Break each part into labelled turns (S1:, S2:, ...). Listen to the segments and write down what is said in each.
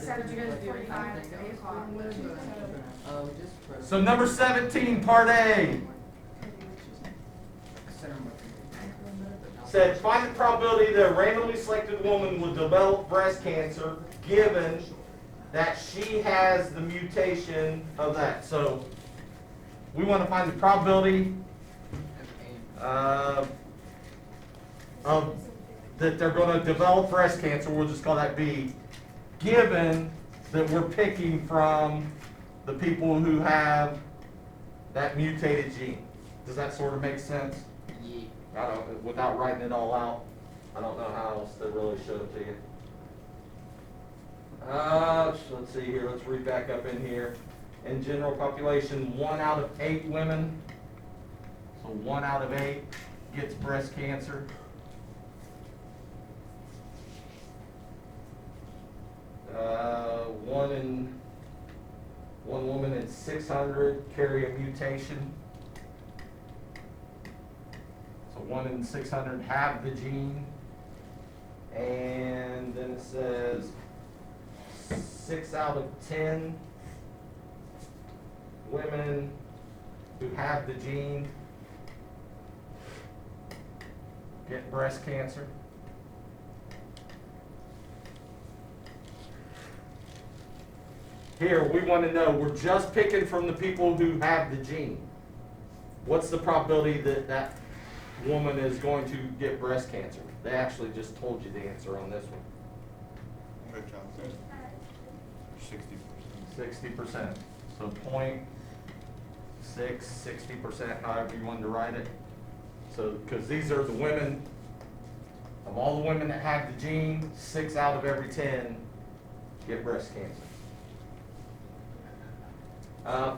S1: Saturday, 45, 8 o'clock.
S2: So number 17, part A, said find the probability that a randomly selected woman will develop breast cancer given that she has the mutation of that. So we want to find the probability of that they're going to develop breast cancer. We'll just call that B, given that we're picking from the people who have that mutated gene. Does that sort of make sense?
S3: Yeah.
S2: I don't, without writing it all out, I don't know how else to really show it to you. Let's see here. Let's read back up in here. In general population, 1 out of 8 women, so 1 out of 8 gets breast cancer. One woman in 600 carry a mutation. So 1 in 600 have the gene. And then it says 6 out of 10 women who have the gene get breast cancer. Here, we want to know, we're just picking from the people who have the gene. What's the probability that that woman is going to get breast cancer? They actually just told you the answer on this one. 60%. So 0.6, 60%, however you wanted to write it. So, because these are the women, of all the women that have the gene, 6 out of every 10 get breast cancer.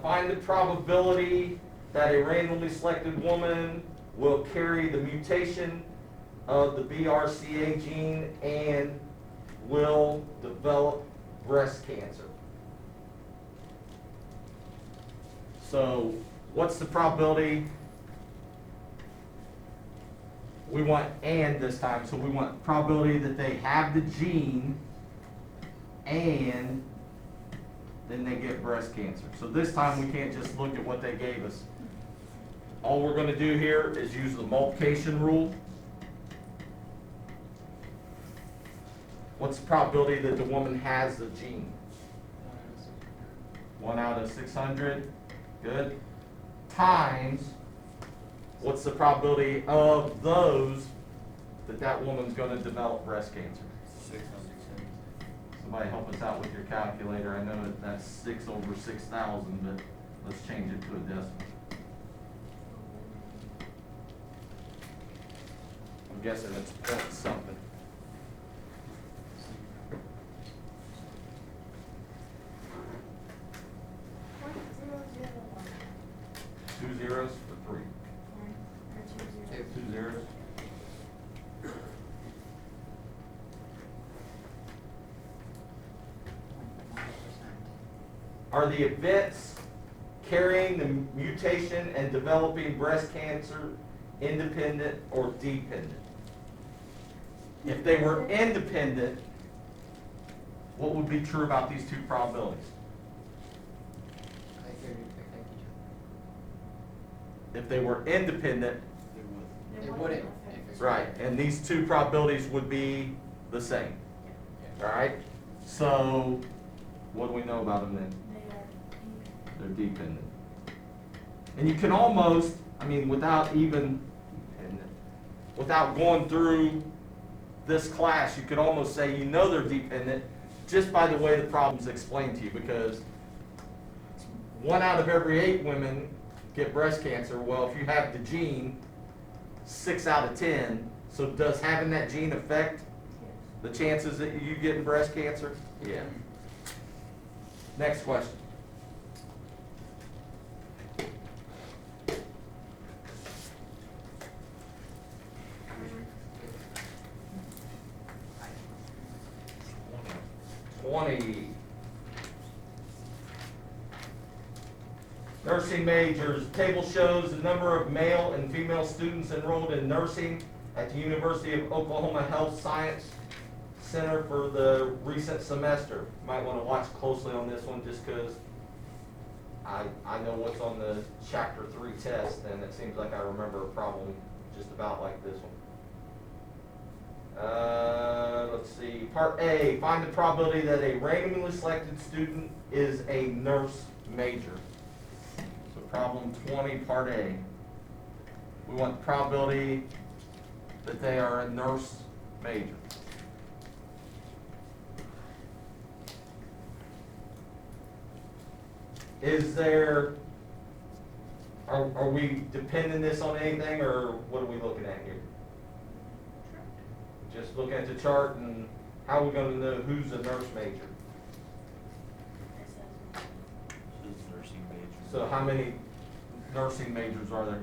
S2: Find the probability that a randomly selected woman will carry the mutation of the BRCA gene and will develop breast cancer. So, what's the probability? We want and this time, so we want probability that they have the gene and then they get breast cancer. So this time we can't just look at what they gave us. All we're going to do here is use the multiplication rule. What's the probability that the woman has the gene? 1 out of 600. Good. Times, what's the probability of those that that woman's going to develop breast cancer?
S3: 600.
S2: Somebody help us out with your calculator. I know that's 6 over 6,000, but let's change it to a decimal. I'm guessing it's point something. Two zeros for 3. 2 zeros. Are the events carrying the mutation and developing breast cancer independent or dependent? If they were independent, what would be true about these two probabilities? If they were independent,
S3: They wouldn't.
S2: right, and these two probabilities would be the same. All right? So, what do we know about them then? They're dependent. And you can almost, I mean, without going through this class, you could almost say you know they're dependent just by the way the problem's explained to you, because 1 out of every 8 women get breast cancer. Well, if you have the gene, 6 out of 10. So does having that gene affect the chances that you get breast cancer? Yeah. Next question. Nursing majors. Table shows the number of male and female students enrolled in nursing at the University of Oklahoma Health Center for the recent semester. Might want to watch closely on this one just because I know what's on the chapter 3 test, and it seems like I remember a problem just about like this one. Let's see, part A, find the probability that a randomly selected student is a nurse major. So problem 20, part A. We want the probability that they are a nurse major. Is there, are we depending this on anything, or what are we looking at here? Just looking at the chart, and how are we going to know who's a nurse major?
S4: Who's nursing major?
S2: So how many nursing majors are there?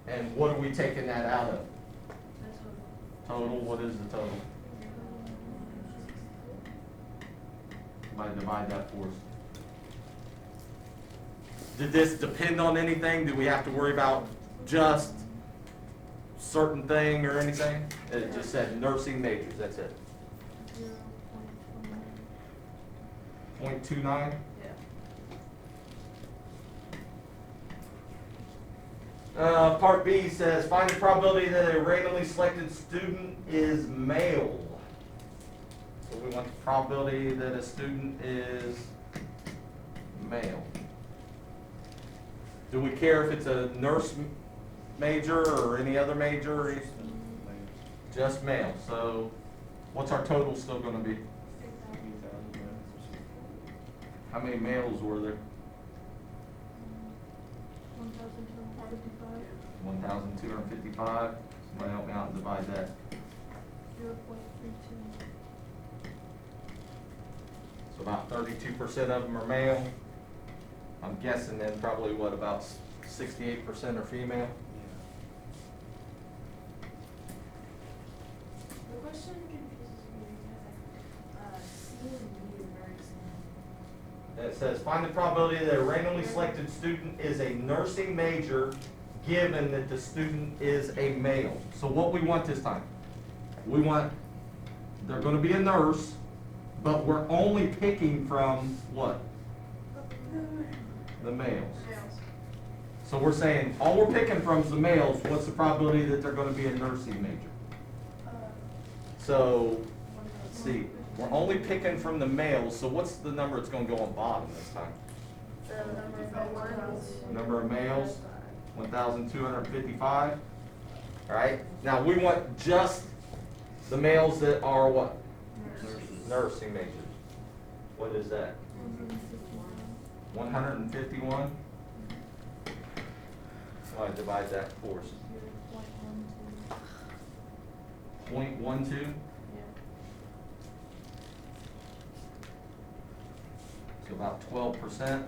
S1: 1,167.
S2: And what are we taking that out of? Total, what is the total? Somebody divide that for us. Did this depend on anything? Do we have to worry about just certain thing or anything? It just said nursing majors, that's it. 0.29?
S1: Yeah.
S2: Part B says, find the probability that a randomly selected student is male. So we want the probability that a student is male. Do we care if it's a nurse major or any other major? Just male. So what's our total still going to be?
S1: 6,000.
S2: How many males were there?
S1: 1,255.
S2: 1,255. Somebody help me out and divide that.
S1: 0.32.
S2: So about 32% of them are male. I'm guessing then probably what, about 68% are female?
S1: The question confuses me because C and D are very similar.
S2: It says, find the probability that a randomly selected student is a nursing major given that the student is a male. So what we want this time, we want, they're going to be a nurse, but we're only picking from what? The males. So we're saying, all we're picking from is the males. What's the probability that they're going to be a nursing major? So, let's see, we're only picking from the males, so what's the number that's going to go on bottom this time?
S1: The
S2: Number of males, 1,255. All right, now we want just the males that are what? Nursing majors. What is that? 151? So I divide that for us. 0.12? So about 12%.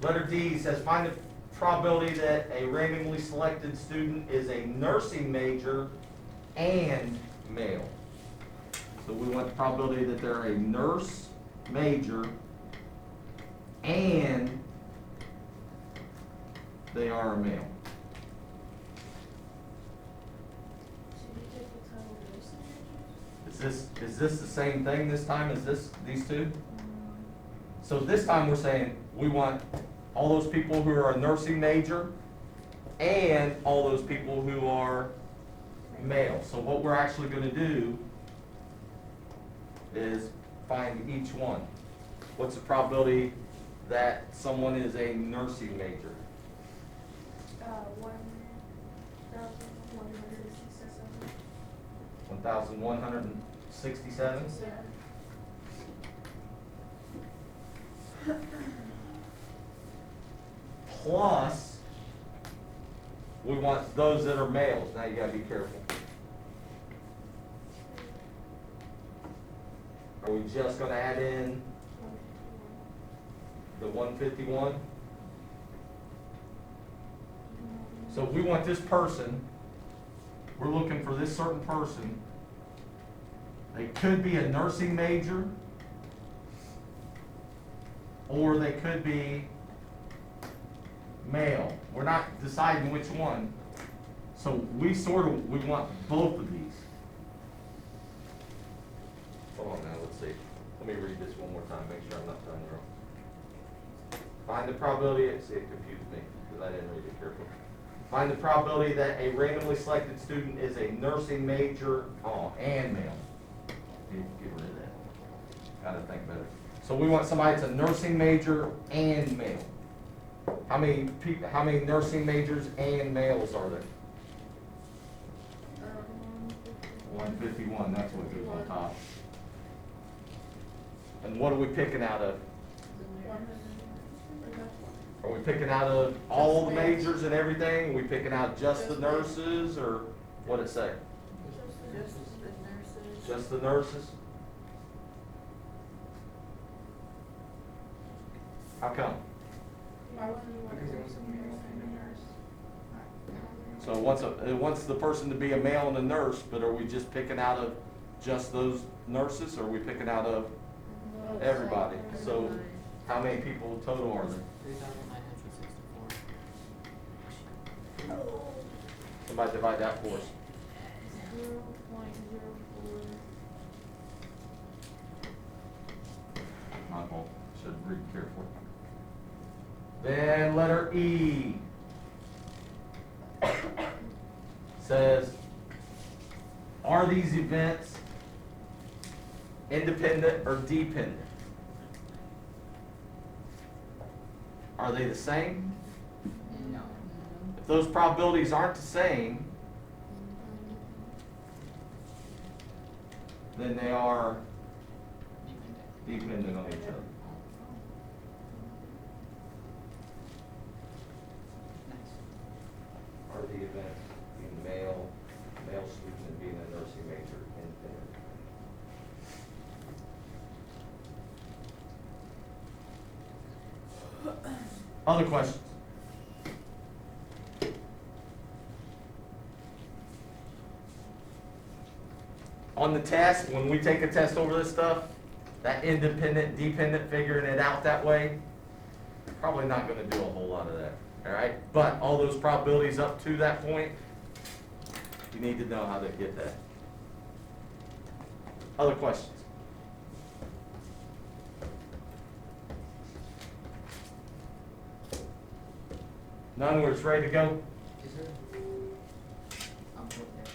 S2: Letter D says, find the probability that a randomly selected student is a nursing major and male. So we want the probability that they're a nurse major and they are a male. Is this the same thing this time as these two? So this time we're saying we want all those people who are a nursing major and all those people who are male. So what we're actually going to do is find each one. What's the probability that someone is a nursing major?
S1: 1,167.
S2: 1,167? Plus, we want those that are males. Now you gotta be careful. Are we just gonna add in the 151? So we want this person, we're looking for this certain person. They could be a nursing major, or they could be male. We're not deciding which one. So we want both of these. Hold on now, let's see. Let me read this one more time, make sure I'm not telling you wrong. Find the probability, see it confused me, because I didn't read it carefully. Find the probability that a randomly selected student is a nursing major, and male. Get rid of that. Gotta think better. So we want somebody that's a nursing major and male. How many nursing majors and males are there? 151, that's what goes on top. And what are we picking out of? Are we picking out of all the majors and everything? Are we picking out just the nurses, or what'd it say?
S1: Just the nurses.
S2: Just the nurses? How come?
S1: Why wouldn't you want to do some nursing and nurse?
S2: So it wants the person to be a male and a nurse, but are we just picking out of just those nurses, or are we picking out of everybody? So how many people total are there?
S3: 3,964.
S2: Somebody divide that for us.
S1: 0.04.
S2: My fault, should read carefully. Then letter E says, are these events independent or dependent? Are they the same?
S3: No.
S2: If those probabilities aren't the same, then they are dependent on each other. Are the events being male student and being a nursing major independent? Other questions? On the test, when we take a test over this stuff, that independent, dependent, figuring it out that way, probably not gonna do a whole lot of that, all right? But all those probabilities up to that point, you need to know how to get that. Other questions? None, we're just ready to go?
S3: Is there? I'm good there.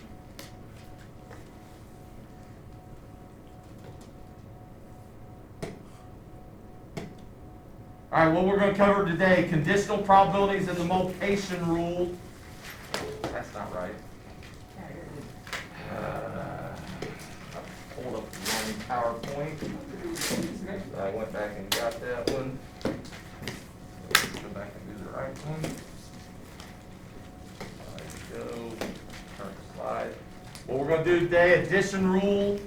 S2: All right, what we're going to cover today, conditional probabilities and the multiplication rule. That's not right. I pulled up the wrong PowerPoint. I went back and got that one. Go back and do the right one. There you go. Turn the slide. What we're going to do today, addition rule.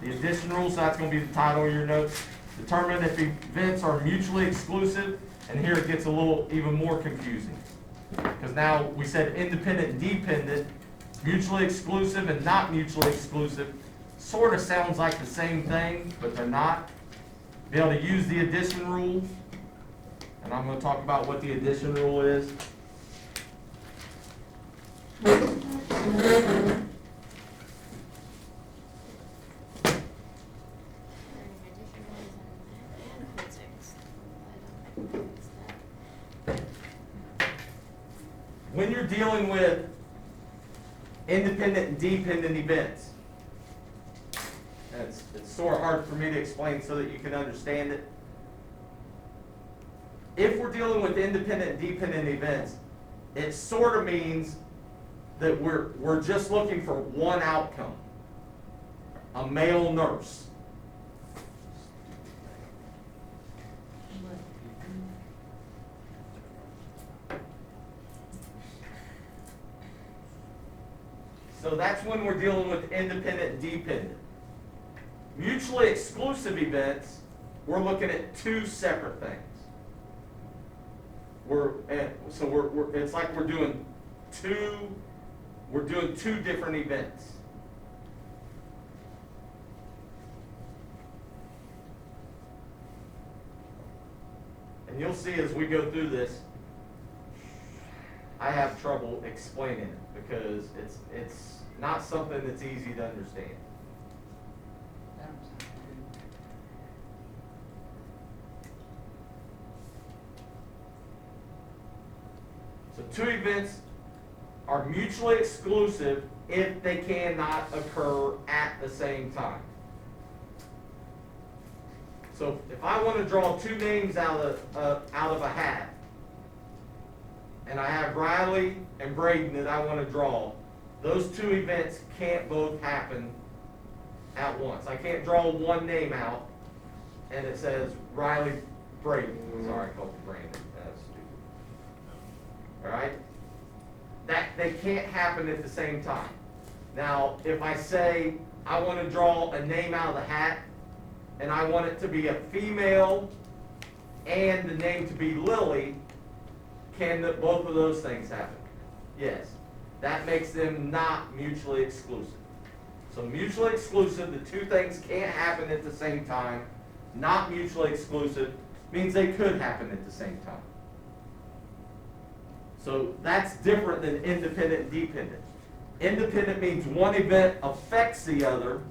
S2: The addition rule, so that's going to be the title of your notes. Determine if events are mutually exclusive, and here it gets a little even more confusing. Because now we said independent and dependent, mutually exclusive and not mutually exclusive, sort of sounds like the same thing, but they're not. Be able to use the addition rule, and I'm going to talk about what the addition rule is. When you're dealing with independent and dependent events, and it's sort of hard for me to explain so that you can understand it. If we're dealing with independent and dependent events, it sort of means that we're just looking for one outcome, a male nurse. So that's when we're dealing with independent and dependent. Mutually exclusive events, we're looking at two separate things. It's like we're doing two different events. And you'll see as we go through this, I have trouble explaining it because it's not something that's easy to understand.
S3: That don't sound good.
S2: So two events are mutually exclusive if they cannot occur at the same time. So if I want to draw two names out of a hat, and I have Riley and Braden that I want to draw, those two events can't both happen at once. I can't draw one name out and it says Riley Braden. Sorry, I called you Brandon. That's stupid. All right? That they can't happen at the same time. Now, if I say I want to draw a name out of the hat and I want it to be a female and the name to be Lily, can both of those things happen? Yes. That makes them not mutually exclusive. So mutually exclusive, the two things can't happen at the same time. Not mutually exclusive means they could happen at the same time. So that's different than independent and dependent. Independent means one event affects the other.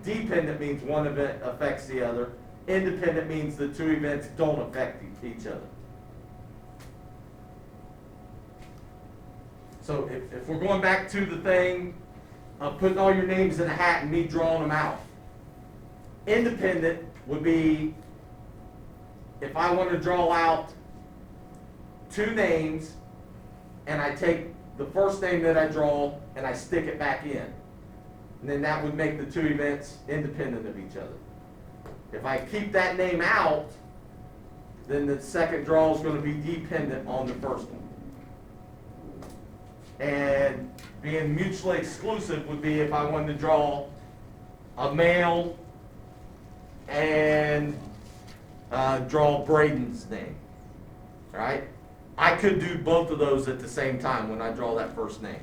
S2: Dependent means one event affects the other. Independent means the two events don't affect each other. So if we're going back to the thing of putting all your names in a hat and me drawing them out, independent would be if I want to draw out two names and I take the first name that I draw and I stick it back in. And then that would make the two events independent of each other. If I keep that name out, then the second draw is going to be dependent on the first one. And being mutually exclusive would be if I wanted to draw a male and draw Braden's name. All right? I could do both of those at the same time when I draw that first name.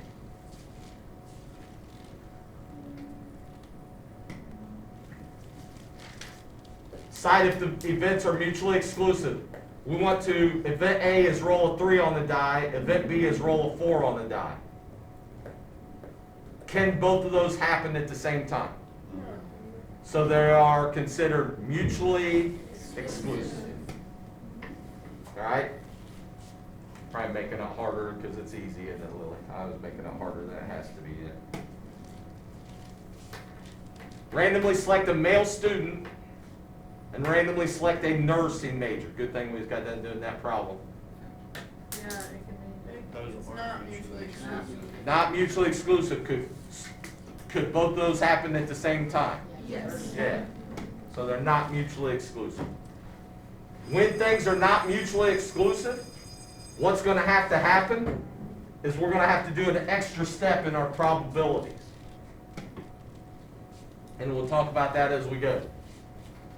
S2: Decide if the events are mutually exclusive. We want to, event A is roll a 3 on the die, event B is roll a 4 on the die. Can both of those happen at the same time? So they are considered mutually exclusive. All right? Probably making it harder because it's easy, isn't it, Lily? I was making it harder than it has to be. Yeah. Randomly select a male student and randomly select a nursing major. Good thing we just got done doing that problem.
S1: Yeah, it can be.
S4: Those
S1: It's
S4: aren't
S1: not
S4: mutually
S1: mutually exclusive.
S2: Not mutually exclusive. Could both those happen at the same time?
S1: Yes.
S2: Yeah. So they're not mutually exclusive. When things are not mutually exclusive, what's going to happen is we're going to have to do an extra step in our probabilities. And we'll talk about that as we go.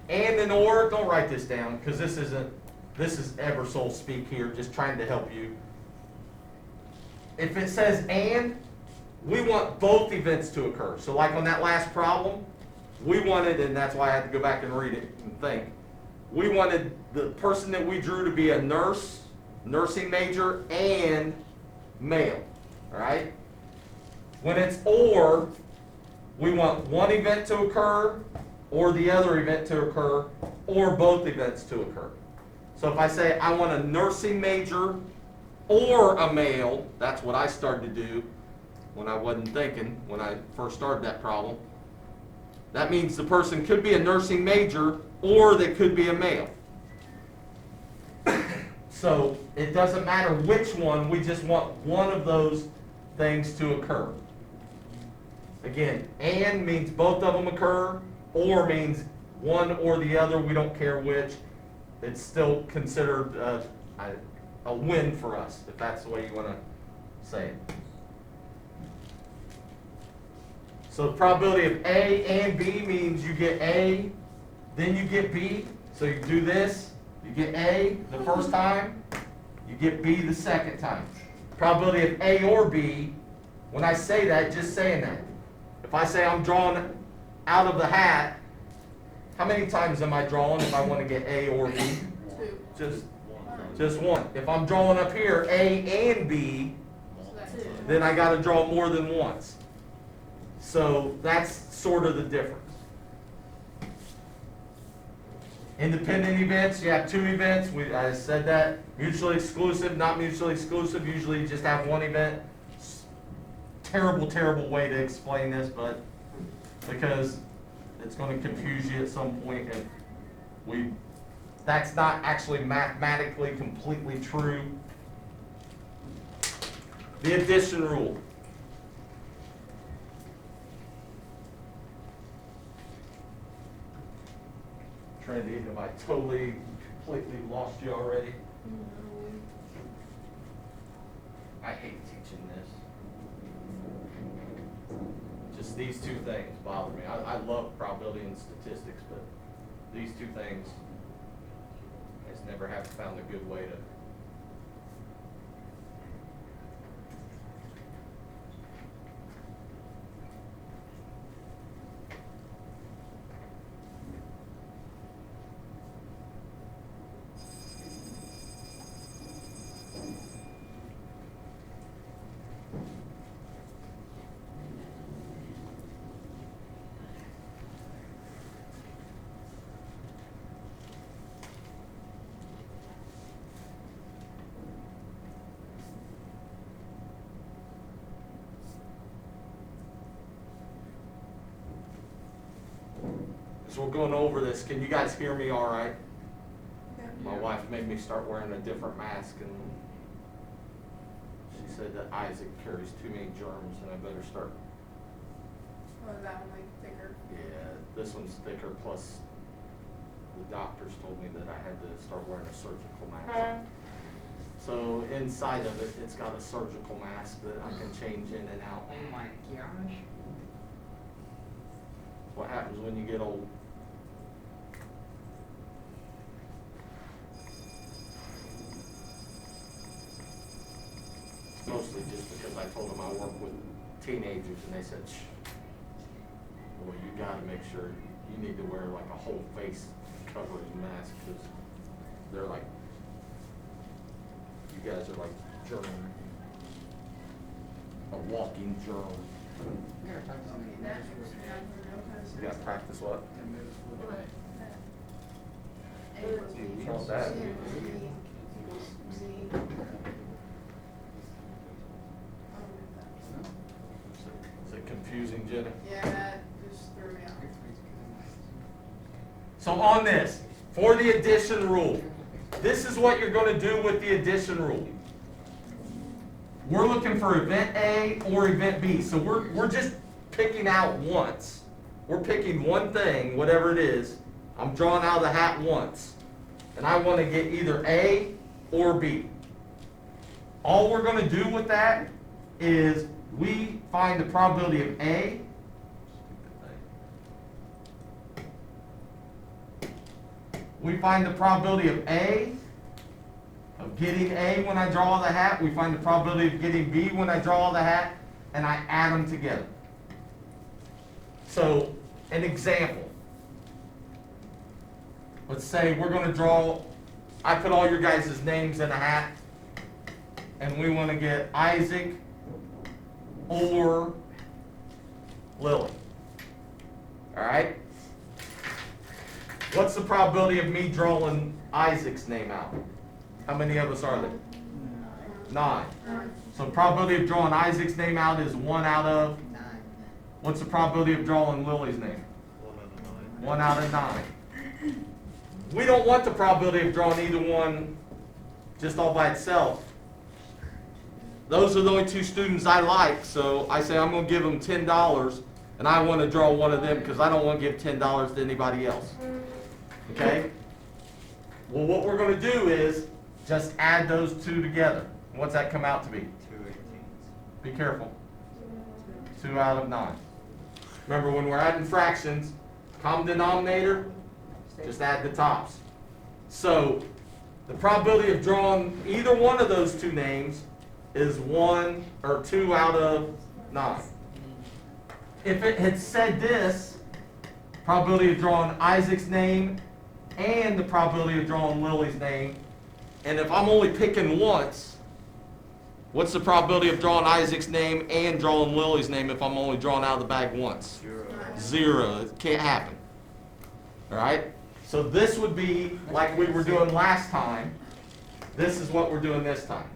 S2: And in or, don't write this down because this is Ebersole speak here, just trying to help you. If it says and, we want both events to occur. So like on that last problem, we wanted, and that's why I had to go back and read it and think, we wanted the person that we drew to be a nurse, nursing major, and male. All right? When it's or, we want one event to occur, or the other event to occur, or both events to occur. So if I say I want a nursing major or a male, that's what I started to do when I wasn't thinking, when I first started that problem. That means the person could be a nursing major or they could be a male. So it doesn't matter which one, we just want one of those things to occur. Again, and means both of them occur, or means one or the other, we don't care which. It's still considered a win for us, if that's the way you want to say it. So the probability of A and B means you get A, then you get B. So you do this, you get A the first time, you get B the second time. Probability of A or B, when I say that, just saying that. If I say I'm drawing out of the hat, how many times am I drawing if I want to get A or B?
S1: Two.
S2: Just Just one. If I'm drawing up here A and B,
S1: So that's two.
S2: then I gotta draw more than once. So that's sort of the difference. Independent events, you have two events. I said that. Mutually exclusive, not mutually exclusive. Usually you just have one event. Terrible, terrible way to explain this, but because it's going to confuse you at some point, and that's not actually mathematically completely true. The addition rule. Trinity, have I totally, completely lost you already? I hate teaching this. Just these two things bother me. I love probability and statistics, but these two things, I just never have found a good way to. So we're going over this. Can you guys hear me all right? My wife made me start wearing a different mask, and she said that Isaac carries too many germs, and I better start.
S1: Oh, that one like thicker.
S2: Yeah, this one's thicker, plus the doctors told me that I had to start wearing a surgical mask. So inside of it, it's got a surgical mask that I can change in and out.
S3: Oh my gosh.
S2: What happens when you get old? Mostly just because I told them I work with teenagers, and they said, shh, well, you gotta make sure you need to wear like a whole face covering mask, because they're like, you guys are like germ, a walking germ.
S3: You gotta practice on the
S1: That
S3: next
S1: makes me not know how to say
S2: You gotta
S1: it.
S2: practice what?
S1: What? A equals B
S2: What's
S1: equals
S2: that?
S1: C equals Z.
S2: Is it confusing, Jenna?
S1: Yeah, that just threw me off.
S2: So on this, for the addition rule, this is what you're going to do with the addition rule. We're looking for event A or event B. So we're just picking out once. We're picking one thing, whatever it is. I'm drawing out of the hat once. And I want to get either A or B. All we're going to do with that is we find the probability of A. We find the probability of A, of getting A when I draw the hat. We find the probability of getting B when I draw the hat, and I add them together. So, an example. Let's say we're going to draw, I put all your guys' names in a hat, and we want to get Isaac or Lily. All right? What's the probability of me drawing Isaac's name out? How many of us are there? 9. So probability of drawing Isaac's name out is 1 out of?
S3: 9.
S2: What's the probability of drawing Lily's name? 1 out of 9. We don't want the probability of drawing either one just all by itself. Those are the only 2 students I like, so I say I'm going to give them $10, and I want to draw one of them because I don't want to give $10 to anybody else. Okay? Well, what we're going to do is just add those 2 together. What's that come out to be?
S4: 2 18s.
S2: Be careful. 2 out of 9. Remember, when we're adding fractions, common denominator, just add the tops. So, the probability of drawing either one of those 2 names is 1 or 2 out of 9. If it had said this, probability of drawing Isaac's name and the probability of drawing Lily's name, And if I'm only picking once, what's the probability of drawing Isaac's name and drawing Lily's name if I'm only drawing out of the bag once? 0. It can't happen. All right? So this would be like we were doing last time. This is what we're doing this time.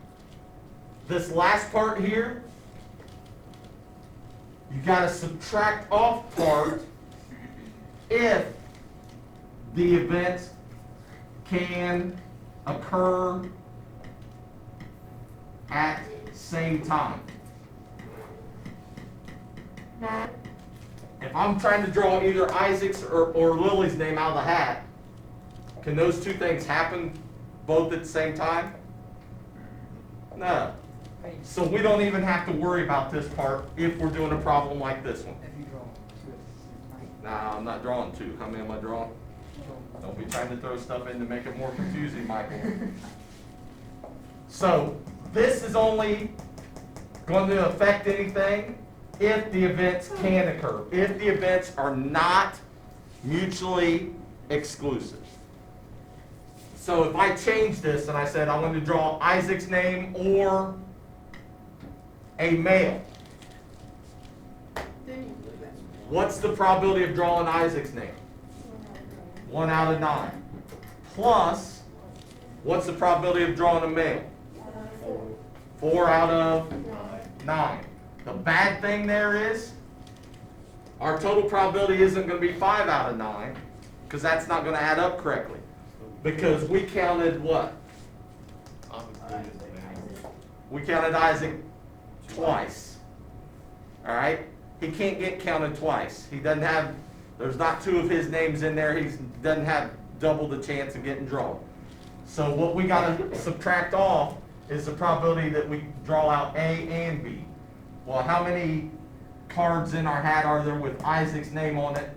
S2: This last part here, you got to subtract off part if the event can occur at same time. If I'm trying to draw either Isaac's or Lily's name out of the hat, can those two things happen both at the same time? No. So we don't even have to worry about this part if we're doing a problem like this one.
S3: If you draw two at the same time.
S2: Nah, I'm not drawing two. How many am I drawing? Don't be trying to throw stuff in to make it more confusing, Michael. So this is only going to affect anything if the events can occur, if the events are not mutually exclusive. So if I change this and I said I want to draw Isaac's name or a male, what's the probability of drawing Isaac's name? 1 out of 9. Plus, what's the probability of drawing a male? 4 out of 9. The bad thing there is, our total probability isn't going to be 5 out of 9, because that's not going to add up correctly. Because we counted what? We counted Isaac twice. All right? He can't get counted twice. He doesn't have, there's not 2 of his names in there. He doesn't have double the chance of getting drawn. So what we got to subtract off is the probability that we draw out A and B. Well, how many cards in our hat are there with Isaac's name on it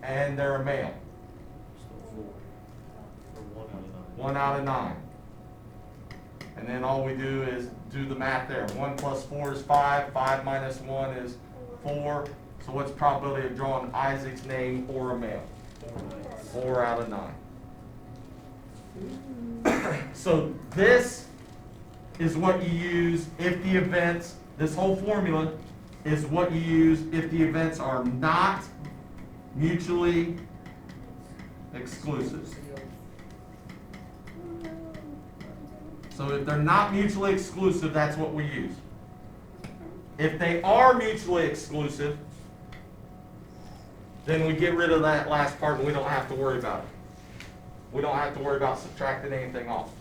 S2: and they're a male? 1 out of 9. And then all we do is do the math there. 1 plus 4 is 5. 5 minus 1 is 4. So what's the probability of drawing Isaac's name or a male? 4 out of 9. So this is what you use if the events, this whole formula is what you use if the events are not mutually exclusive. So if they're not mutually exclusive, that's what we use. If they are mutually exclusive, then we get rid of that last part and we don't have to worry about it. We don't have to worry about subtracting anything off.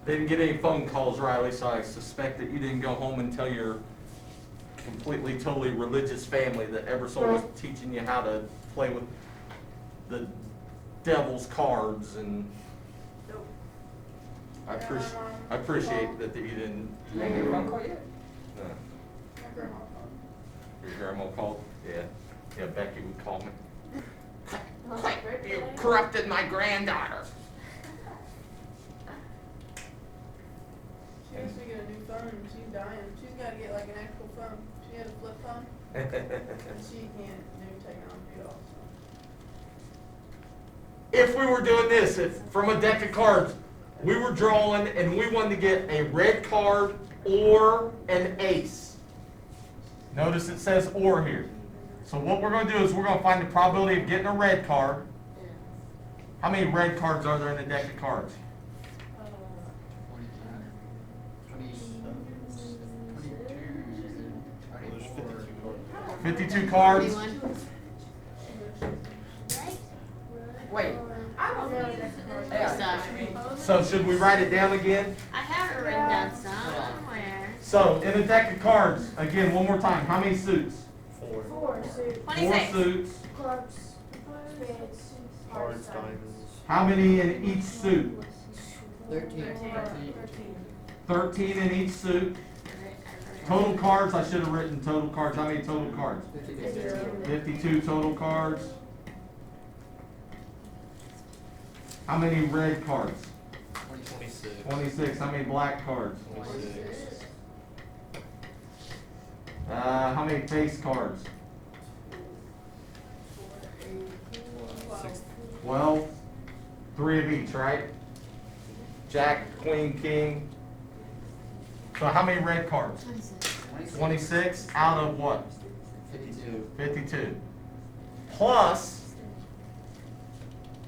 S2: Didn't get any phone calls, Riley, so I suspect that you didn't go home and tell your completely, totally religious family that Ebersole was teaching you how to play with the devil's cards. And
S1: Nope.
S2: I appreciate that you didn't.
S3: You ain't get a phone call yet?
S2: No.
S1: My grandma called.
S2: Your grandma called? Yeah. Yeah, Becky would call me.
S1: Well,
S2: Click,
S1: birthday.
S2: you corrupted my granddaughter.
S5: She wants to get a new phone and she's dying. She's got to get like an actual phone. She has a flip phone and she can't do technology at all. So.
S2: If we were doing this, if from a deck of cards, we were drawing and we wanted to get a red card or an ace. Notice it says or here. So what we're going to do is we're going to find the probability of getting a red card. How many red cards are there in the deck of cards? 52 cards.
S3: Wait.
S1: I don't know that.
S3: Yeah.
S2: So should we write it down again?
S6: I have it written down somewhere.
S2: So in a deck of cards, again, one more time, how many suits?
S1: 4 suits.
S6: 26.
S2: 4 suits.
S1: Clubs. Spades.
S4: Cards, diamonds.
S2: How many in each suit?
S3: 13.
S2: 13 in each suit. Total cards, I should have written total cards. How many total cards? 52 total cards. How many red cards?
S4: 26.
S2: 26. How many black cards?
S4: 26.
S2: How many face cards? 12. 3 of each, right? Jack, queen, king. So how many red cards? 26 out of what?
S4: 52.
S2: 52. Plus,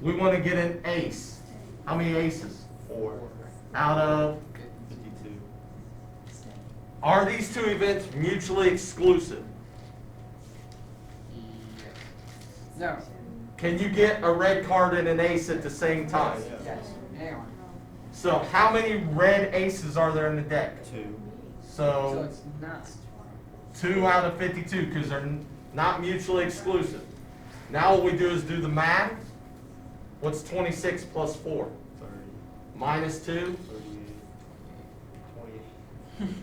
S2: we want to get an ace. How many aces?
S4: 4.
S2: Out of?
S4: 52.
S2: Are these two events mutually exclusive?
S3: Yes. No.
S2: Can you get a red card and an ace at the same time?
S3: Yes. Hang on.
S2: So how many red aces are there in the deck?
S4: 2.
S3: So
S2: So
S3: it's not.
S2: 2 out of 52 because they're not mutually exclusive. Now what we do is do the math. What's 26 plus 4?
S4: 30.
S2: Minus 2.
S4: 38. 28.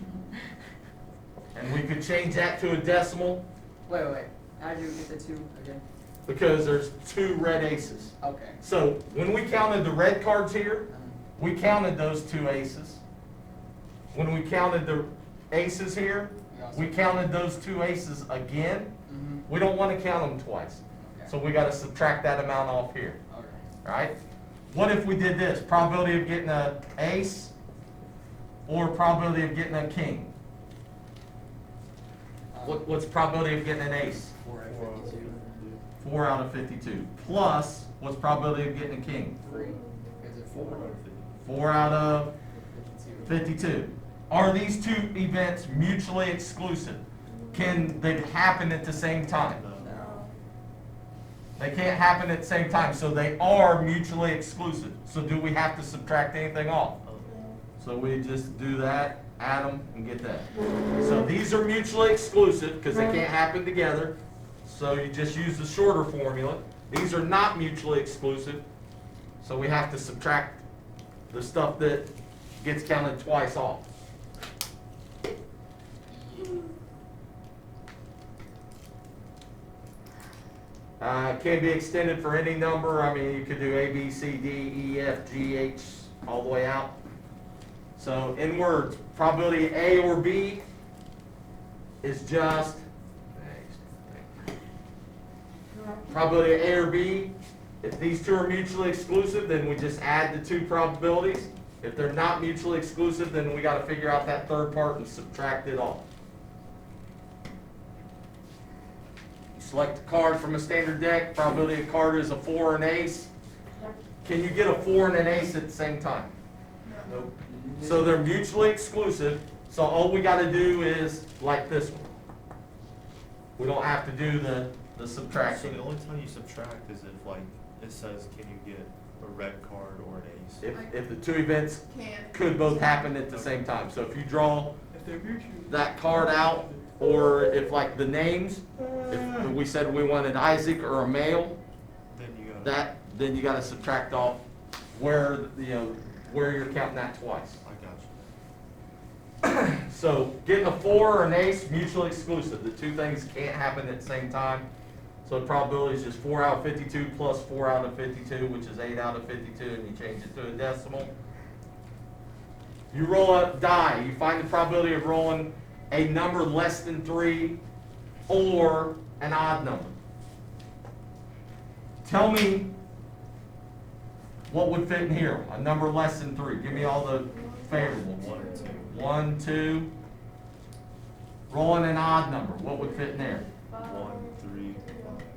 S2: And we could change that to a decimal
S3: Wait. How do you get the 2 again?
S2: because there's 2 red aces.
S3: Okay.
S2: So when we counted the red cards here, we counted those 2 aces. When we counted the aces here, we counted those 2 aces again.
S3: Mm-hmm.
S2: We don't want to count them twice.
S3: Okay.
S2: So we got to subtract that amount off here.
S3: Okay.
S2: Right? What if we did this? Probability of getting an ace or probability of getting a king? What's probability of getting an ace?
S3: 4 out of 52.
S2: 4 out of 52. Plus, what's probability of getting a king?
S3: 3. Is it 4?
S2: 4 out of
S3: 52.
S2: 52. Are these two events mutually exclusive? Can they happen at the same time?
S3: No.
S2: They can't happen at the same time, so they are mutually exclusive. So do we have to subtract anything off? So we just do that, add them, and get that. So these are mutually exclusive because they can't happen together. So you just use the shorter formula. These are not mutually exclusive, so we have to subtract the stuff that gets counted twice off. Can be extended for any number. I mean, you could do A, B, C, D, E, F, G, H, all the way out. So in words, probability A or B is just probability A or B. If these two are mutually exclusive, then we just add the 2 probabilities. If they're not mutually exclusive, then we got to figure out that third part and subtract it off. You select a card from a standard deck. Probability of card is a 4 and ace. Can you get a 4 and an ace at the same time? Nope. So they're mutually exclusive. So all we got to do is like this one. We don't have to do the
S4: So
S2: subtraction.
S4: the only time you subtract is if like it says, can you get a red card or an ace?
S2: If the 2 events
S5: Can't.
S2: could both happen at the same time. So if you draw that card out, or if like the names, if we said we wanted Isaac or a male,
S4: Then you gotta.
S2: then you got to subtract off where where you're counting that twice.
S4: I got you.
S2: So getting a 4 or an ace, mutually exclusive. The 2 things can't happen at the same time. So the probability is just 4 out of 52 plus 4 out of 52, which is 8 out of 52, and you change it to a decimal. You roll a die. You find the probability of rolling a number less than 3 or an odd number. Tell me what would fit in here. A number less than 3. Give me all the favorable.
S4: 1 or 2.
S2: 1, 2. Rolling an odd number. What would fit in there?
S4: 1, 3,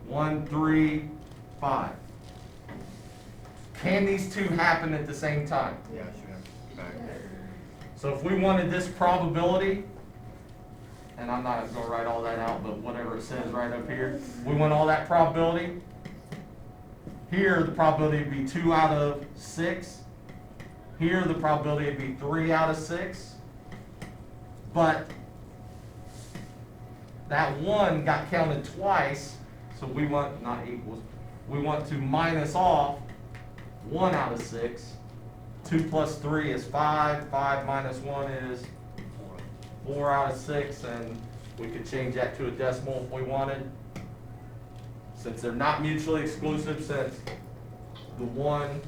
S2: 1, 3, 5. Can these 2 happen at the same time?
S4: Yeah, you have back.
S2: So if we wanted this probability, and I'm not going to write all that out, but whatever it says right up here, we want all that probability. Here, the probability would be 2 out of 6. Here, the probability would be 3 out of 6. But that 1 got counted twice, so we want, not equals, we want to minus off 1 out of 6. 2 plus 3 is 5. 5 minus 1 is
S4: 4.
S2: 4 out of 6, and we could change that to a decimal if we wanted. Since they're not mutually exclusive, since the one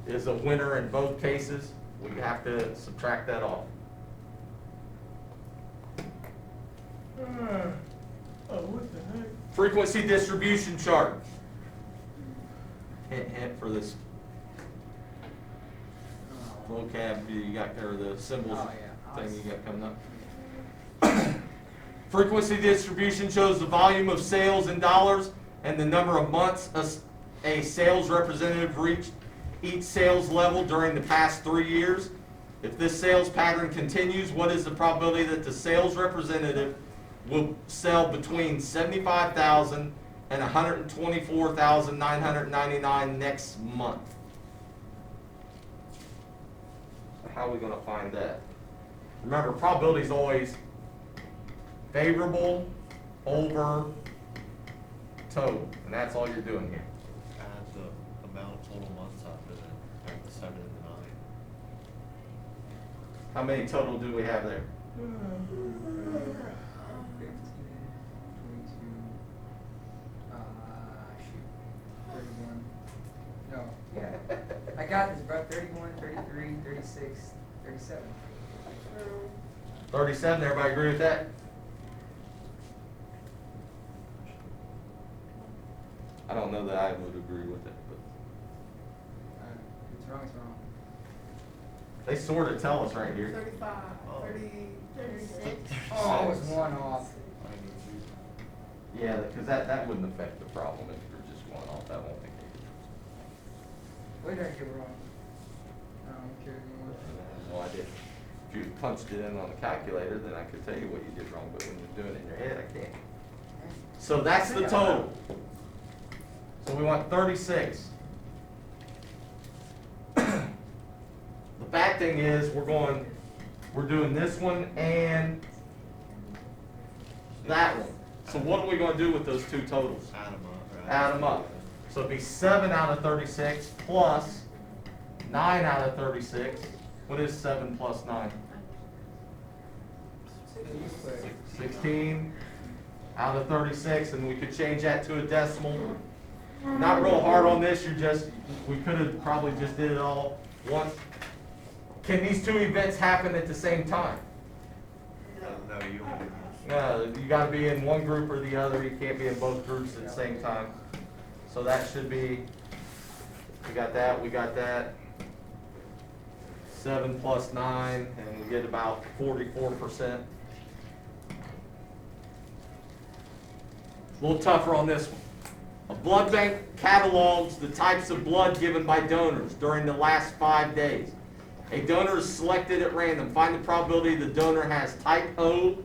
S2: is a winner in both cases, we have to subtract that off.
S7: Oh, what the heck?
S2: Frequency distribution chart. Hint, hint for this vocab you got, or the symbols
S3: Oh, yeah.
S2: thing you got coming up. Frequency distribution shows the volume of sales in dollars and the number of months a sales representative reached each sales level during the past 3 years. If this sales pattern continues, what is the probability that the sales representative will sell between $75,000 and $124,999 next month? How are we going to find that? Remember, probability is always favorable over total, and that's all you're doing here.
S4: Add the amount of total months after that, add the 7 and the 9.
S2: How many total do we have there?
S3: 15, 22, shoot, 31. No, yeah. I got this, bro. 31, 33, 36, 37.
S2: 37, everybody agree with that? I don't know that I would agree with it, but
S3: It's wrong, it's wrong.
S2: they sort of tell us right here.
S5: 35, 30, 36.
S3: Oh, it's one off.
S2: Yeah, because that wouldn't affect the problem if you're just going off. That won't make any difference.
S3: What did I get wrong? I don't care
S2: I
S3: anymore.
S2: have no idea. If you punched it in on the calculator, then I could tell you what you did wrong, but when you're doing it in your head, I can't. So that's the total. So we want 36. The bad thing is we're doing this one and that one. So what are we going to do with those two totals?
S4: Add them up, right?
S2: Add them up. So it'd be 7 out of 36 plus 9 out of 36. What is 7 plus 9? 16 out of 36, and we could change that to a decimal. Not real hard on this, we could have probably just did it all once. Can these two events happen at the same time?
S4: No, you don't.
S2: You gotta be in one group or the other, you can't be in both groups at the same time. So that should be, we got that. 7 plus 9, and we get about 44%. A little tougher on this one. A blood bank catalogs the types of blood given by donors during the last 5 days. A donor is selected at random. Find the probability the donor has type O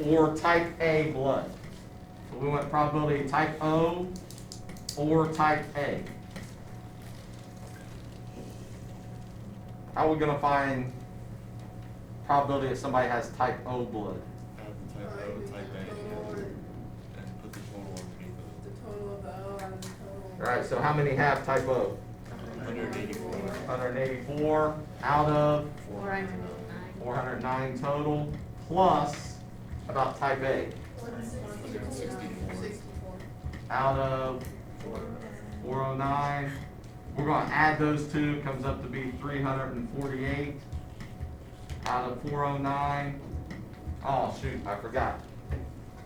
S2: or type A blood. So we want probability type O or type A. How are we going to find probability that somebody has type O blood?
S4: Add the type O, type A together, and put the total underneath it.
S5: The total of the O and the total.
S2: All right, so how many have type O?
S4: 184.
S2: 184 out of
S6: 409.
S2: 409 total, plus about type A.
S5: 64.
S2: Out of 409. We're going to add those two, comes up to be 348 out of 409. Oh, shoot, I forgot.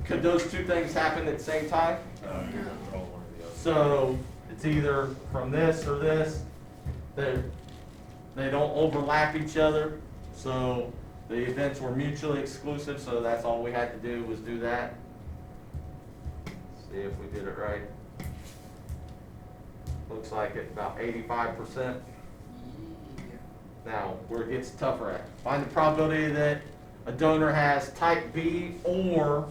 S2: Could those two things happen at the same time?
S4: You're gonna throw one or the other.
S2: So it's either from this or this. They don't overlap each other. So the events were mutually exclusive, so that's all we had to do was do that. See if we did it right. Looks like it's about 85%. Now, where it gets tougher at. Find the probability that a donor has type B or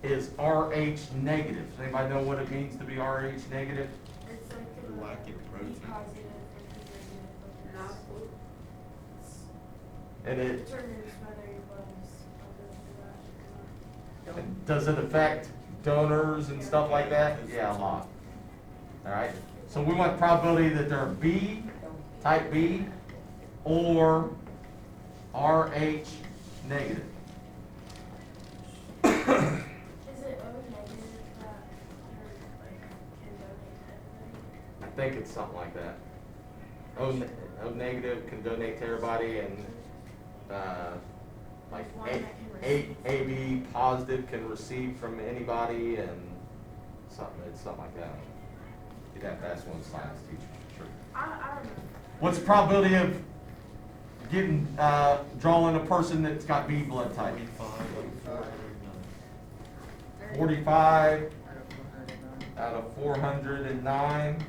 S2: is RH negative. Does anybody know what it means to be RH negative?
S1: It's like
S4: They're lacking protein.
S1: positive or negative.
S5: Not blue.
S2: And it
S1: Determines whether your blood is positive or not.
S2: does it affect donors and stuff like that? Yeah, a lot. All right. So we want probability that they're B, type B, or RH negative.
S1: Is it O negative that her, like, can donate to everybody?
S2: I think it's something like that. O negative can donate to everybody, and like
S1: One that can receive.
S2: AB positive can receive from anybody, and it's something like that. You'd have to ask one of the science teachers for sure.
S1: I don't know.
S2: What's the probability of getting drawing a person that's got B blood type? 45 out of 409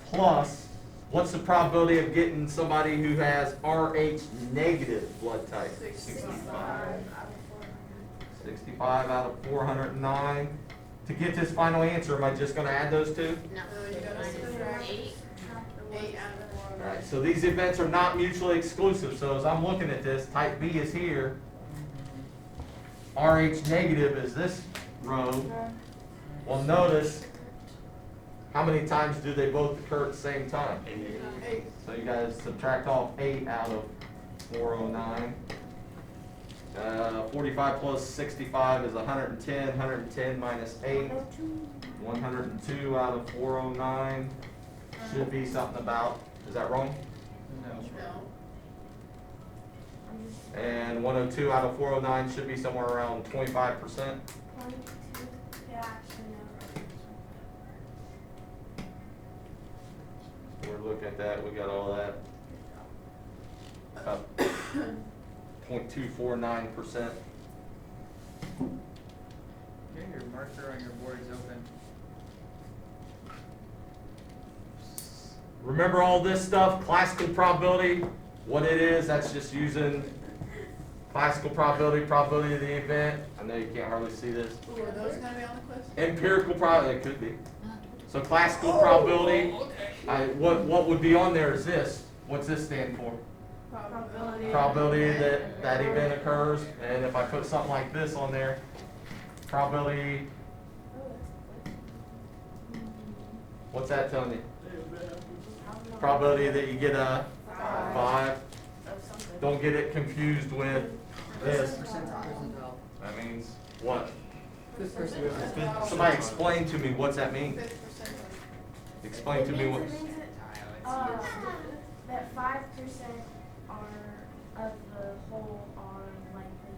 S2: plus, what's the probability of getting somebody who has RH negative blood type?
S5: 65.
S1: Out of 400.
S2: 65 out of 409. To get this final answer, am I just going to add those two?
S6: No.
S5: You gotta subtract
S6: 8.
S5: 8 out of 4.
S2: All right, so these events are not mutually exclusive. So as I'm looking at this, type B is here. RH negative is this row. Well, notice, how many times do they both occur at the same time?
S5: 8.
S2: So you guys subtract off 8 out of 409. 45 plus 65 is 110. 110 minus 8. 102 out of 409 should be something about, is that wrong?
S3: No.
S5: No.
S2: And 102 out of 409 should be somewhere around 25%.
S1: 22. Yeah, actually, no.
S2: We're looking at that, we got all that. About 0.249%.
S3: Here, your marker on your board is open.
S2: Remember all this stuff, classical probability, what it is, that's just using classical probability, probability of the event. I know you can't hardly see this.
S5: Ooh, are those gonna be on the question?
S2: Empirical probability, it could be. So classical probability, what would be on there is this. What's this stand for?
S1: Probability.
S2: Probability that that event occurs. And if I put something like this on there, probability, what's that telling you? Probability that you get a 5. Don't get it confused with this.
S3: Percentile.
S2: That means what?
S3: Fifth percentile.
S2: Somebody explain to me, what's that mean?
S5: 5th percentile.
S2: Explain to me what.
S1: That 5% are of the whole are likely.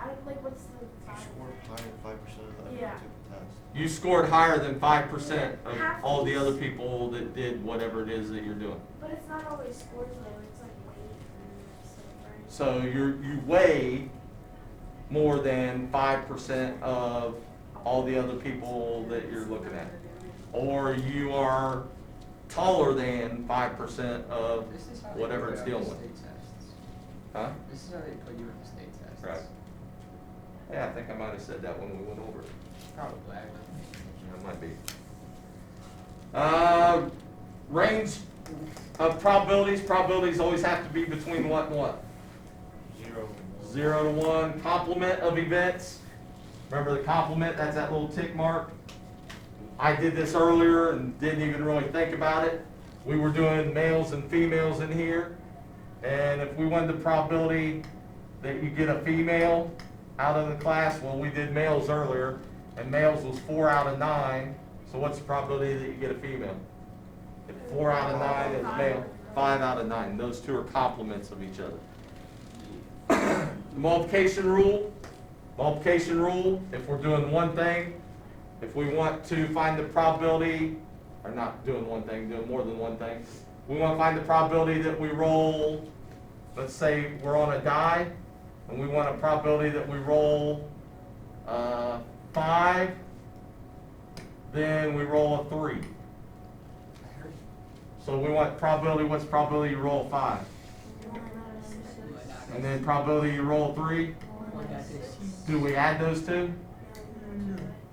S1: I don't like what's the
S4: You
S1: 5?
S4: scored higher than 5% of the
S1: Yeah.
S4: took the test.
S2: You scored higher than 5% of all the other people that did whatever it is that you're doing.
S1: But it's not always scores though. It's like weight and stuff, right?
S2: So you weigh more than 5% of all the other people that you're looking at. Or you are taller than 5% of
S3: This is how they
S2: whatever
S3: put
S2: it's
S3: out
S2: dealing
S3: the
S2: with.
S3: state tests.
S2: Huh?
S3: This is how they put you in the state tests.
S2: Right. Yeah, I think I might have said that when we went over it.
S3: Probably, I don't know.
S2: It might be. Range of probabilities. Probabilities always have to be between what and what?
S4: 0 and 1.
S2: 0 to 1. Complement of events. Remember the complement, that's that little tick mark. I did this earlier and didn't even really think about it. We were doing males and females in here. And if we wanted the probability that you get a female out of the class, well, we did males earlier, and males was 4 out of 9. So what's the probability that you get a female? If 4 out of 9 is male, 5 out of 9. Those two are complements of each other. Multiplication rule. Multiplication rule, if we're doing one thing, if we want to find the probability, or not doing one thing, doing more than one thing, we want to find the probability that we roll, let's say we're on a die, and we want a probability that we roll 5, then we roll a 3. So we want probability, what's the probability you roll 5? And then probability you roll 3? Do we add those two?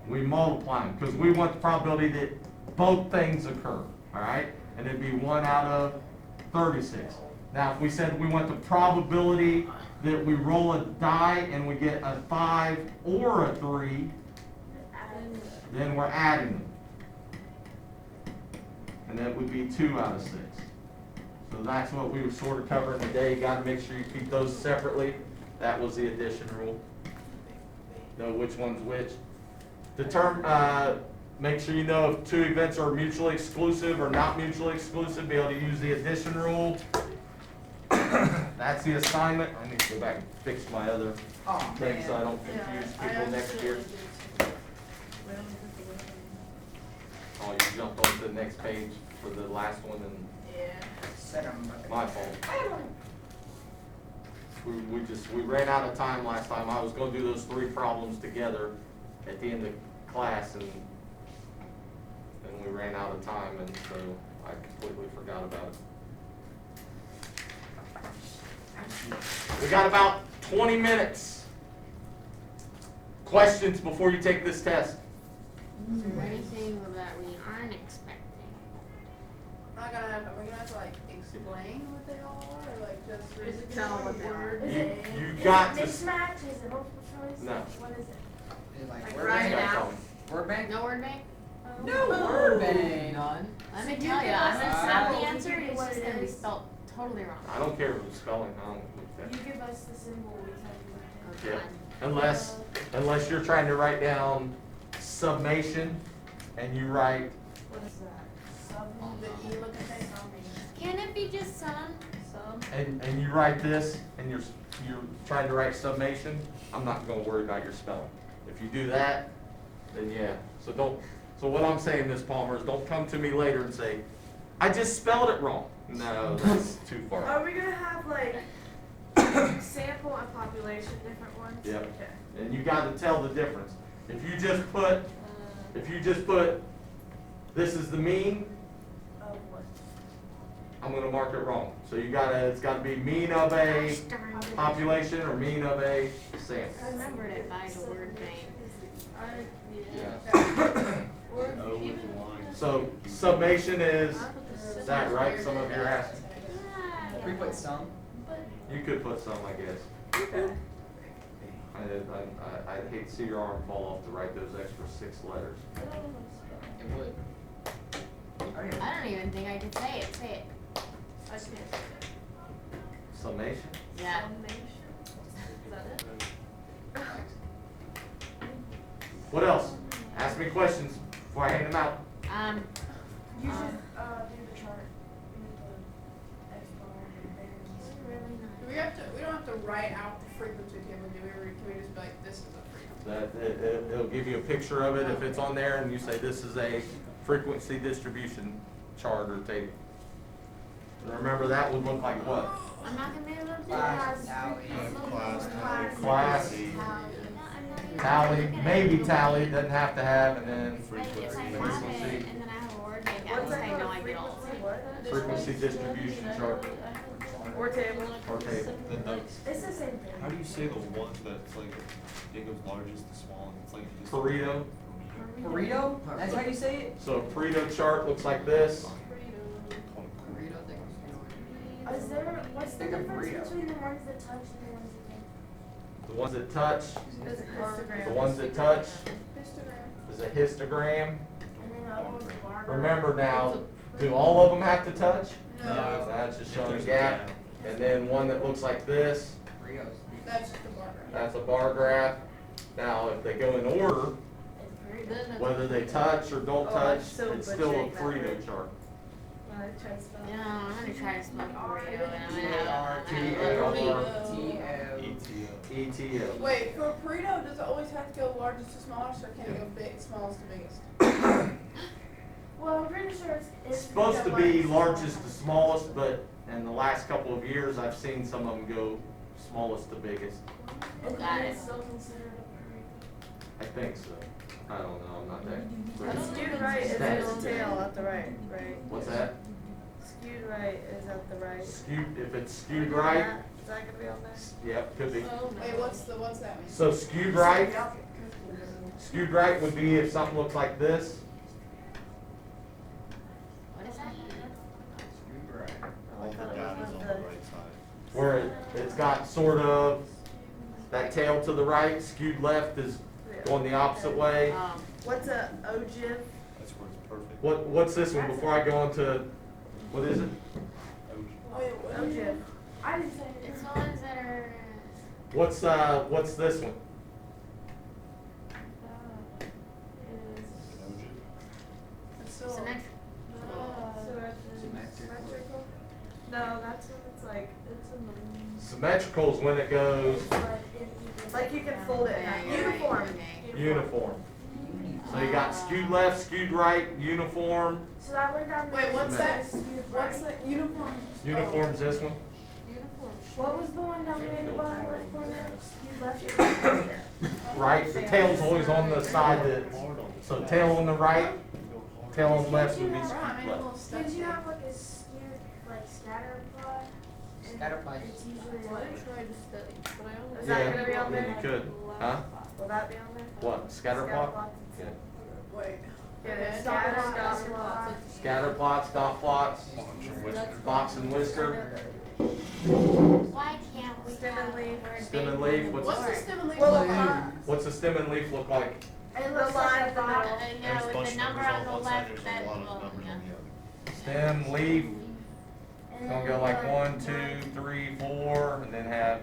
S2: We multiply them, because we want the probability that both things occur, all right? And it'd be 1 out of 36. Now, if we said we want the probability that we roll a die and we get a 5 or a 3, then we're adding them. And that would be 2 out of 6. So that's what we were sort of covering today. You got to make sure you keep those separately. That was the addition rule. Know which one's which. Make sure you know if two events are mutually exclusive or not mutually exclusive, be able to use the addition rule. That's the assignment. I need to go back and fix my other
S3: Oh,
S2: thing so I don't
S5: Yeah,
S2: confuse
S5: I
S2: people next year.
S5: accidentally did too.
S2: Oh, you jumped on to the next page for the last one and
S5: Yeah.
S3: Set 'em up.
S2: my fault. We ran out of time last time. I was gonna do those three problems together at the end of class and we ran out of time and so I completely forgot about it. We got about 20 minutes. Questions before you take this test?
S6: Is there anything that we aren't expecting?
S5: We're gonna have to like explain what they all are, or like just read
S6: Just tell what they are.
S5: word
S2: You-
S5: name?
S2: you
S1: Is
S2: got
S1: it
S2: to-
S1: mismatch? Is it multiple choice?
S2: No.
S1: What is it?
S3: Is it like
S6: Like
S3: word
S6: write
S3: bank?
S6: it out.
S3: Word bank?
S6: No word bank?
S3: No word bank.
S6: None. Let me
S1: So you
S6: tell you,
S1: give
S6: I'm
S1: us
S6: gonna
S3: a
S6: spell the
S1: symbol,
S6: answer,
S1: we give you
S6: it's
S1: what
S6: just
S1: it
S6: gonna be
S1: is.
S6: spelled totally wrong.
S2: I don't care if it's spelling, I don't look
S1: You
S2: at
S1: give us the symbol, we tell you what it
S6: Oh,
S1: is.
S2: Yeah. Unless you're trying to write down summation and you write,
S1: What is that?
S5: The E looking thing?
S6: Can it be just some?
S2: and you write this and you're trying to write summation, I'm not gonna worry about your spelling. If you do that, then yeah. So what I'm saying, Ms. Palmer, is don't come to me later and say, I just spelled it wrong. No, that's too
S1: Are
S2: far.
S1: we gonna have like sample and population, different ones?
S2: Yep.
S1: Okay.
S2: And you gotta tell the difference. If you just put, this is the mean,
S1: Of what?
S2: I'm gonna mark it wrong. So it's gotta be mean of a
S6: Gosh darn it.
S2: population or mean of a sample.
S6: I remembered it by the word bank.
S2: Yeah.
S4: Oh, with the lines.
S2: So summation is that right? Some of you are asking.
S3: Can we put some?
S2: You could put some, I guess.
S1: Okay.
S2: I'd hate to see your arm fall off to write those extra 6 letters.
S3: It would.
S6: I don't even think I could say it. Say it.
S1: I can't say that.
S2: Summation?
S6: Yeah.
S1: Is that it?
S2: What else? Ask me questions before I hand them out.
S1: You should, do the chart. With the X bar and bearings.
S5: We don't have to write out the frequency table, do we? Or can we just be like, this is a frequency?
S2: It'll give you a picture of it if it's on there and you say this is a frequency distribution chart or table. And remember that would look like what?
S6: I'm not gonna be able to do
S3: Class,
S6: that.
S3: tally.
S2: Class, tally, maybe tally, it doesn't have to have, and then
S6: Like if I have it
S2: frequency,
S6: and then I have a word bank, at
S1: What's
S6: least
S1: that
S6: I
S1: called?
S6: know I get all of
S1: Frequency
S6: it.
S1: what?
S2: frequency distribution chart
S1: Or table.
S2: or table.
S1: It's the same thing.
S4: How do you say the one that's like Jacob's largest to small and it's like just
S2: Pareto.
S3: Burrito? That's how you say it?
S2: So a Pareto chart looks like this.
S3: Burrito thing.
S1: What's the
S3: Think of
S1: difference
S3: burrito.
S1: between the ones that touch and the ones that don't?
S2: The ones that touch,
S1: There's a histogram.
S2: the ones that touch
S5: Histogram.
S2: is a histogram.
S1: And then the other one's a bar.
S2: Remember now, do all of them have to touch?
S5: No.
S2: That's just showing a gap. And then one that looks like this,
S3: Burritos.
S5: That's just the bar graph.
S2: that's a bar graph. Now, if they go in order,
S1: It's burrito.
S2: whether they touch or don't
S1: Oh,
S2: touch,
S1: I'm so
S2: it's still a
S1: butchering that
S2: Pareto
S1: word.
S2: chart.
S1: Well, I tried to spell it.
S6: No, I'm gonna try to spell burrito and I'm gonna
S2: P-A-R-T-A-R.
S3: T-O.
S2: ETO.
S5: Wait, for a burrito, does it always have to go largest to smallest, or can it go big, smallest to biggest?
S1: Well, I'm pretty sure it's.
S2: It's supposed to be largest to smallest, but in the last couple of years, I've seen some of them go smallest to biggest.
S1: And
S6: Got
S1: then
S6: it.
S1: it's still considered a
S2: I think so. I don't know, I'm not that.
S1: burrito. Skewed right is
S2: Stats.
S1: the tail at the right, right?
S2: What's that?
S1: Skewed right is at the right.
S2: Skewed, if it's skewed right,
S1: Is that gonna be on there?
S2: yep, could be.
S5: Wait, what's that mean?
S2: So skewed right, skewed right would be if something looks like this.
S6: What is that?
S1: Oh, I
S4: All the
S1: thought it
S4: data's
S1: was
S4: on
S1: on
S4: the
S1: the.
S4: right side.
S2: Where it's got sort of that tail to the right, skewed left is going the opposite way.
S1: What's a ogive?
S4: That's where it's perfect.
S2: What's this one before I go on to, what is it?
S5: Wait, what?
S1: Ogive. I didn't say it.
S6: It's the ones that are.
S2: What's this one?
S5: It's still.
S6: Symmetrical.
S3: Symmetrical?
S1: No, that's when it's like, it's in the.
S2: Symmetrical is when it goes
S1: Like you can fold it in half. Uniform.
S2: uniform. So you got skewed left, skewed right, uniform.
S1: So that went down.
S5: Wait, what's that?
S1: Uniform.
S5: What's that uniform?
S2: Uniform's this one.
S1: What was the one down there in the bottom left corner? Skewed left.
S2: Right, the tail's always on the side that, so tail on the right, tail on the left would be
S5: Bro, I made
S2: skewed
S5: a little
S2: left.
S5: stuff
S1: Did you
S5: here.
S1: have like a skewed, like scatter plot? And
S3: Scatter plot.
S1: It's usually
S5: Well, I
S1: like.
S5: tried to study, but I only.
S1: Is that
S2: Yeah,
S1: gonna be on
S2: yeah,
S1: there?
S2: you could. Huh?
S1: Will that be on there?
S2: What, scatter plot?
S1: plots.
S2: Yeah.
S5: Wait.
S1: Yeah,
S5: Okay,
S1: there's
S5: scatter
S1: scatter
S5: plots.
S1: plots.
S2: Scatter plots, dot plots, box and whisker,
S6: Why can't we
S1: Stem
S6: have
S1: and leaf.
S6: word
S2: stem and
S6: big
S2: leaf,
S6: one
S5: What's
S2: what's,
S5: the
S6: word?
S5: stem and leaf?
S1: Well,
S5: look
S1: the
S5: like?
S1: line-
S2: what's the stem and leaf look like?
S1: It looks like at the bottom.
S4: There's
S6: Yeah,
S4: a
S6: with
S4: bunch
S6: the
S4: of
S6: number
S4: numbers
S6: on the
S4: one side,
S6: left,
S4: there's
S6: that,
S4: a lot of
S6: well,
S4: numbers
S6: yeah.
S4: on the other.
S2: Stem, leaf,
S1: And
S2: it's gonna
S1: then
S2: go like
S1: the
S2: 1, 2, 3, 4, and then have,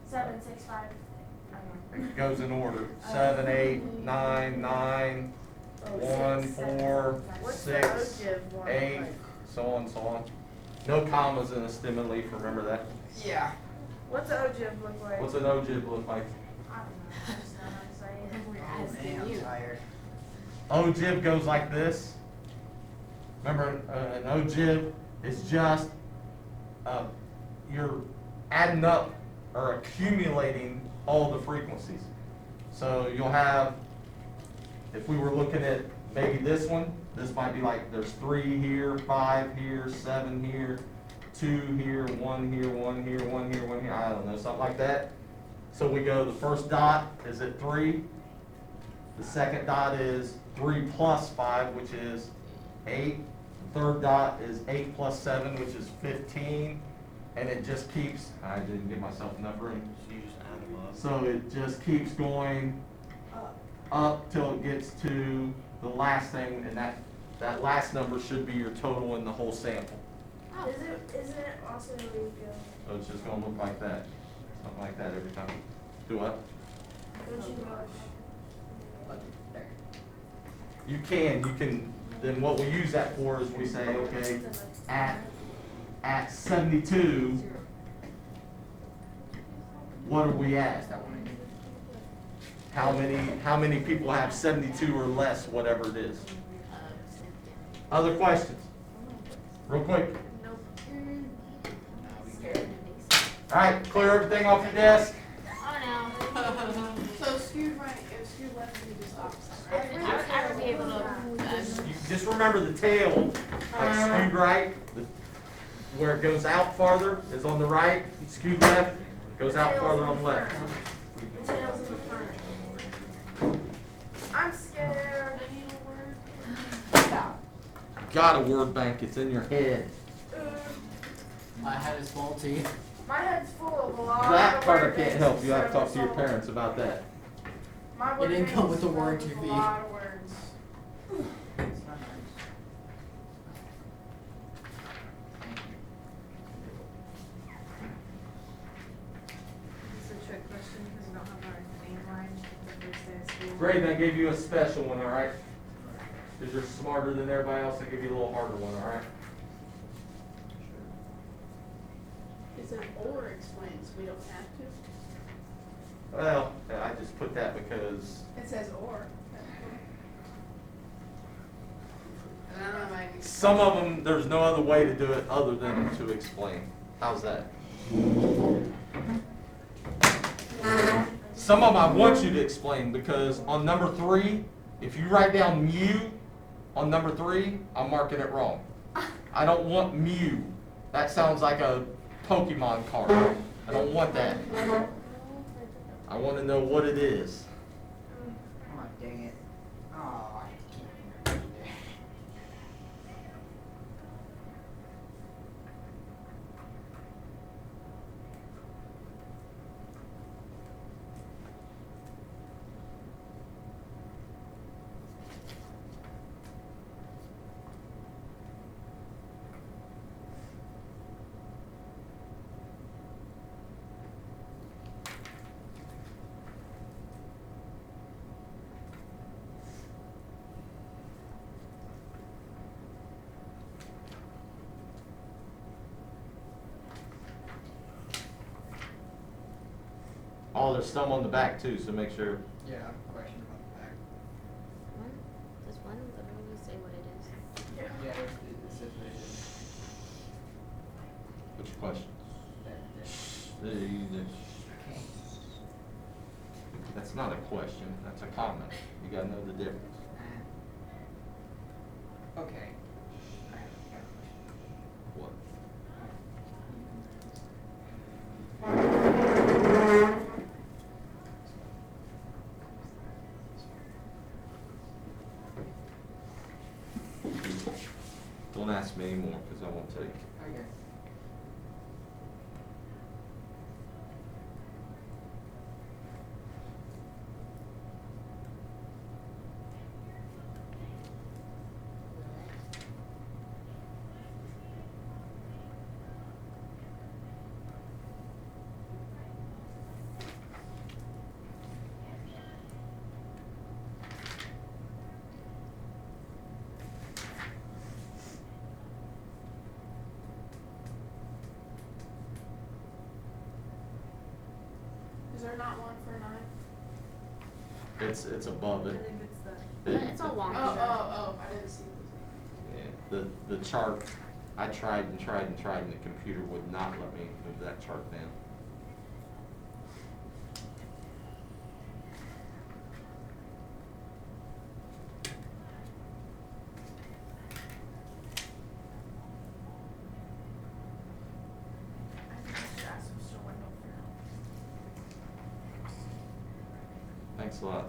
S1: 7, 6, 5. I don't know.
S2: it goes in order, 7, 8, 9, 9, 1, 4,
S1: What's the
S2: 6,
S1: ogive one
S2: 8,
S1: like?
S2: so on, so on. No commas in a stem and leaf, remember that?
S3: Yeah.
S1: What's the ogive look like?
S2: What's an ogive look like?
S1: I don't know. I just don't know. So I-
S6: We're
S3: Oh,
S6: asking
S3: man, I'm
S6: you.
S3: tired.
S2: Ogive goes like this. Remember, an ogive is just, you're adding up or accumulating all the frequencies. So you'll have, if we were looking at maybe this one, this might be like, there's 3 here, 5 here, 7 here, 2 here, 1 here, 1 here, 1 here, 1 here, I don't know, something like that. So we go, the first dot is at 3. The second dot is 3 plus 5, which is 8. The third dot is 8 plus 7, which is 15. And it just keeps, I didn't give myself enough room.
S4: So you just add them up.
S2: So it just keeps going up till it gets to the last thing, and that last number should be your total in the whole sample.
S6: Oh.
S1: Isn't it also the leaf field?
S2: So it's just gonna look like that, something like that every time. Do what?
S1: Don't you know?
S3: Look, there.
S2: You can, then what we use that for is we say, okay, at 72, what are we
S3: That's
S2: at?
S3: that one again.
S2: How many people have 72 or less, whatever it is? Other questions? Real quick.
S1: Nope.
S2: All right, clear everything off your desk.
S6: Oh no.
S5: So skewed right, if skewed left, you just opposite, right?
S6: I would be able to,
S2: You just remember the tail, like skewed right, where it goes out farther is on the right, skewed left goes out farther on the left.
S1: The tail's in the front. I'm scared. I need a word.
S3: Stop.
S2: Got a word bank, it's in your head.
S3: My head is faulty.
S1: My head's full of a lot
S2: That
S1: of
S2: part I
S1: word
S2: can't
S1: banks
S2: help, you have to
S1: instead
S2: talk
S1: of
S2: to your
S1: some-
S2: parents about that.
S1: My
S3: It
S1: word
S3: didn't
S1: bank
S3: come
S1: is
S3: with the
S1: filled
S3: warranty
S1: with
S3: fee.
S1: A lot of words.
S3: It's not nice.
S8: It's a trick question because we don't have our name line the first day of school.
S2: Great, I gave you a special one, all right? Because you're smarter than everybody else, I give you a little harder one, all right?
S5: It says or explains, we don't have to.
S2: Well, I just put that because,
S5: It says or. And I don't know, maybe.
S2: some of them, there's no other way to do it other than to explain. How's that? Some of them I want you to explain because on number 3, if you write down mu on number 3, I'm marking it wrong. I don't want mu. That sounds like a Pokemon card. I don't want that. I want to know what it is.
S3: Oh, dang it. Oh, I can't remember either.
S2: Oh, there's some on the back too, so make sure.
S3: Yeah, I have a question about the back.
S6: One, does one literally say what it is?
S3: Yeah, it says what it is.
S2: What's your question?
S3: There.
S2: That's not a question, that's a comment. You gotta know the difference.
S3: Okay. I have a question.
S2: What? Don't ask me anymore, cause I won't tell you.
S3: Okay.
S5: Is there not one for 9?
S2: It's above
S8: I
S2: it.
S8: think it's the.
S6: It's a long
S5: Oh,
S6: shot.
S5: I didn't see this.
S2: Yeah, the chart, I tried and tried and tried, and the computer would not let me move that chart down.
S8: I think I should ask Mr. Wendell for help.
S2: Thanks a lot.